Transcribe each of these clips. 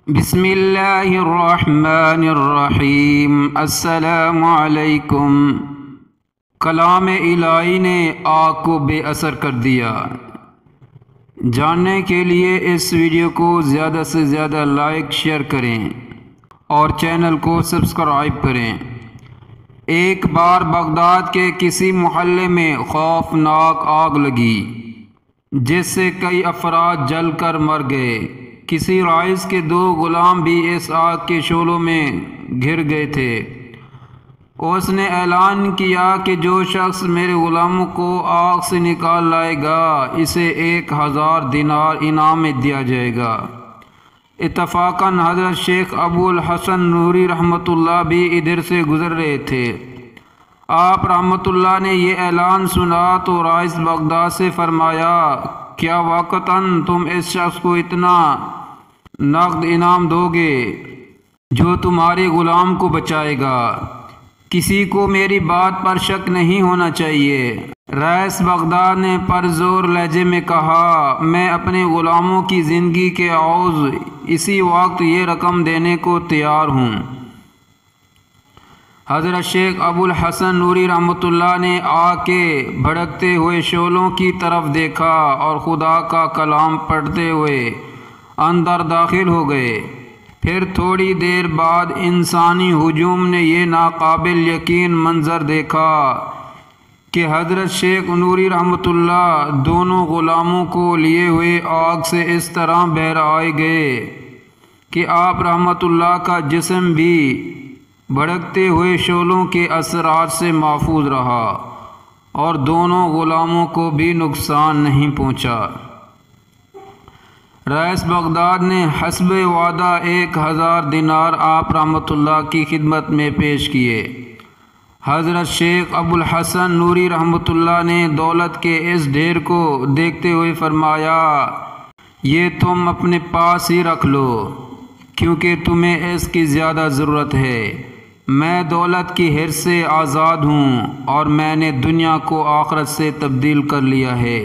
بسم اللہ الرحمن الرحیم۔ السلام علیکم۔ کلام الہی نے آگ کو بے اثر کر دیا۔ جاننے کے لیے اس ویڈیو کو زیادہ سے زیادہ لائک شیئر کریں اور چینل کو سبسکرائب کریں۔ ایک بار بغداد کے کسی محلے میں خوفناک آگ لگی جس سے کئی افراد جل کر مر گئے۔ کسی رئیس کے 2 غلام بھی اس آگ کے شعلوں میں گر گئے تھے۔ اس نے اعلان کیا کہ جو شخص میرے غلاموں کو آگ سے نکال لائے گا اسے 1000 دینار انعام میں دیا جائے گا۔ اتفاقاً حضرت شیخ ابو الحسن نوری رحمۃ اللہ بھی ادھر سے گزر رہے تھے۔ آپ رحمۃ اللہ نے یہ اعلان سنا تو رئیس بغداد سے فرمایا، کیا واقعتاً تم اس شخص کو اتنا نقد انعام دو گے جو تمہارے غلام کو بچائے گا؟ کسی کو میری بات پر شک نہیں ہونا چاہیے۔ رئیس بغداد نے پرزور لہجے میں کہا، میں اپنے غلاموں کی زندگی کے عوض اسی وقت یہ رقم دینے کو تیار ہوں۔ حضرت شیخ ابو الحسن نوری رحمۃ اللہ نے آگ کے بھڑکتے ہوئے شعلوں کی طرف دیکھا اور خدا کا کلام پڑھتے ہوئے اندر داخل ہو گئے۔ پھر تھوڑی دیر بعد انسانی ہجوم نے یہ ناقابل یقین منظر دیکھا کہ حضرت شیخ نوری رحمۃ اللہ دونوں غلاموں کو لیے ہوئے آگ سے اس طرح بہر آئے گئے کہ آپ رحمۃ اللہ کا جسم بھی بھڑکتے ہوئے شعلوں کے اثرات سے محفوظ رہا اور دونوں غلاموں کو بھی نقصان نہیں پہنچا۔ رئیس بغداد نے حسب وعدہ 1000 دینار آپ رحمۃ اللہ کی خدمت میں پیش کیے۔ حضرت شیخ ابو الحسن نوری رحمۃ اللہ نے دولت کے اس ڈھیر کو دیکھتے ہوئے فرمایا، یہ تم اپنے پاس ہی رکھ لو کیونکہ تمہیں اس کی زیادہ ضرورت ہے۔ میں دولت کی حرص سے آزاد ہوں اور میں نے دنیا کو آخرت سے تبدیل کر لیا ہے،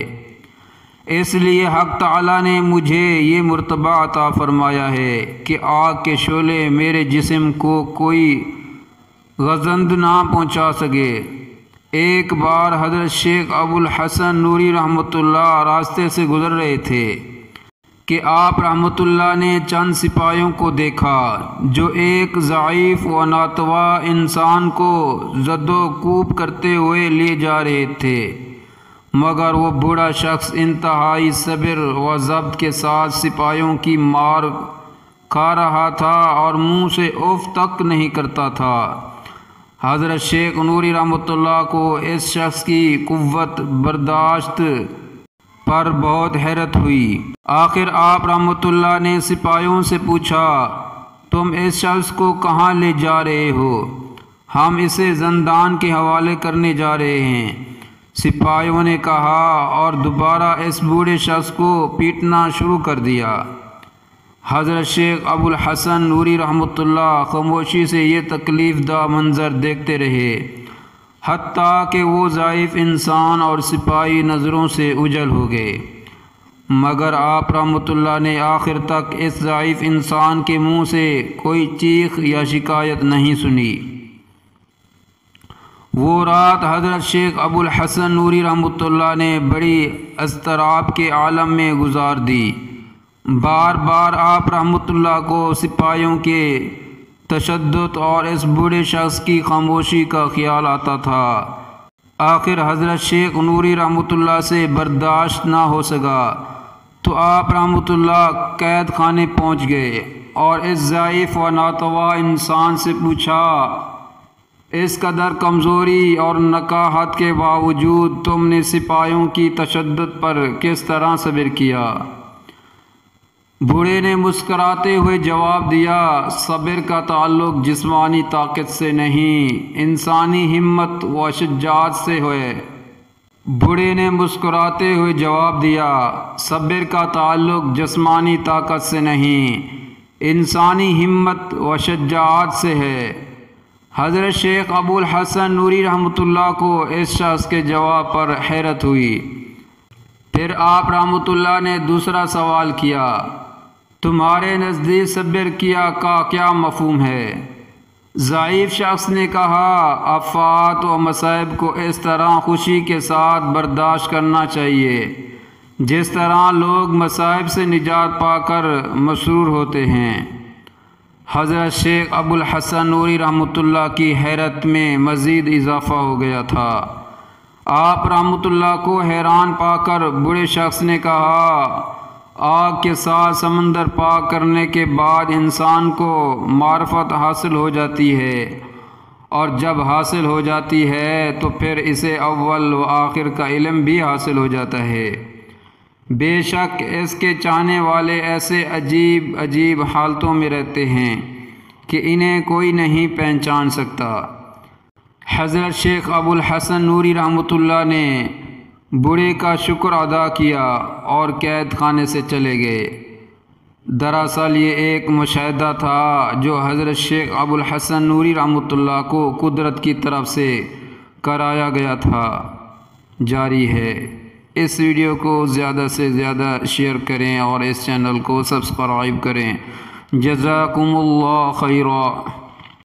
اس لیے حق تعالیٰ نے مجھے یہ مرتبہ عطا فرمایا ہے کہ آگ کے شعلے میرے جسم کو کوئی غزند نہ پہنچا سکے۔ ایک بار حضرت شیخ ابو الحسن نوری رحمۃ اللہ راستے سے گزر رہے تھے کہ آپ رحمۃ اللہ نے چند سپاہیوں کو دیکھا جو ایک ضعیف و ناتواں انسان کو زد و کوب کرتے ہوئے لے جا رہے تھے، مگر وہ بوڑھا شخص انتہائی صبر و ضبط کے ساتھ سپاہیوں کی مار کھا رہا تھا اور منہ سے اف تک نہیں کرتا تھا۔ حضرت شیخ نوری رحمۃ اللہ کو اس شخص کی قوت برداشت پر بہت حیرت ہوئی۔ آخر آپ رحمۃ اللہ نے سپاہیوں سے پوچھا، تم اس شخص کو کہاں لے جا رہے ہو؟ ہم اسے زندان کے حوالے کرنے جا رہے ہیں۔ سپاہیوں نے کہا اور دوبارہ اس بوڑھے شخص کو پیٹنا شروع کر دیا۔ حضرت شیخ ابو الحسن نوری رحمۃ اللہ خاموشی سے یہ تکلیف دہ منظر دیکھتے رہے، حتیٰ کہ وہ ضعیف انسان اور سپاہی نظروں سے اوجھل ہو گئے، مگر آپ رحمۃ اللہ نے آخر تک اس ضعیف انسان کے منہ سے کوئی چیخ یا شکایت نہیں سنی۔ وہ رات حضرت شیخ ابو الحسن نوری رحمۃ اللہ نے بڑی اضطراب کے عالم میں گزار دی۔ بار بار آپ رحمۃ اللہ کو سپاہیوں کے تشدد اور اس بوڑھے شخص کی خاموشی کا خیال آتا تھا۔ آخر حضرت شیخ نوری رحمۃ اللہ سے برداشت نہ ہو سکا تو آپ رحمۃ اللہ قید خانے پہنچ گئے اور اس ضعیف و ناتواں انسان سے پوچھا، اس قدر کمزوری اور نکاہت کے باوجود تم نے سپاہیوں کی تشدد پر کس طرح صبر کیا؟ بوڑھے نے مسکراتے ہوئے جواب دیا، صبر کا تعلق جسمانی طاقت سے نہیں، انسانی ہمت و شجاعت سے ہے۔ بوڑھے نے مسکراتے ہوئے جواب دیا، صبر کا تعلق جسمانی طاقت سے نہیں، انسانی ہمت و شجاعت سے ہے۔ حضرت شیخ ابو الحسن نوری رحمۃ اللہ کو اس شخص کے جواب پر حیرت ہوئی۔ پھر آپ رحمۃ اللہ نے دوسرا سوال کیا، تمہارے نزدیک صبر کیا کا کیا مفہوم ہے؟ ضعیف شخص نے کہا آفات و مصائب کو اس طرح خوشی کے ساتھ برداشت کرنا چاہیے جس طرح لوگ مصائب سے نجات پا کر مسرور ہوتے ہیں۔ حضرت شیخ ابو الحسن نوری رحمۃ اللہ کی حیرت میں مزید اضافہ ہو گیا تھا۔ آپ رحمۃ اللہ کو حیران پا کر بوڑھے شخص نے کہا آگ کے ساتھ سمندر پاک کرنے کے بعد انسان کو معرفت حاصل ہو جاتی ہے، اور جب حاصل ہو جاتی ہے تو پھر اسے اول و آخر کا علم بھی حاصل ہو جاتا ہے۔ بے شک اس کے چاہنے والے ایسے عجیب عجیب حالتوں میں رہتے ہیں کہ انہیں کوئی نہیں پہچان سکتا۔ حضرت شیخ ابو الحسن نوری رحمۃ اللہ نے بوڑھے کا شکر ادا کیا اور قید خانے سے چلے گئے۔ دراصل یہ ایک مشاہدہ تھا جو حضرت شیخ ابو الحسن نوری رحمۃ اللہ کو قدرت کی طرف سے کرایا گیا تھا۔ جاری ہے۔ اس ویڈیو کو زیادہ سے زیادہ شیئر کریں اور اس چینل کو سبسکرائب کریں۔ جزاکم اللہ خیرا۔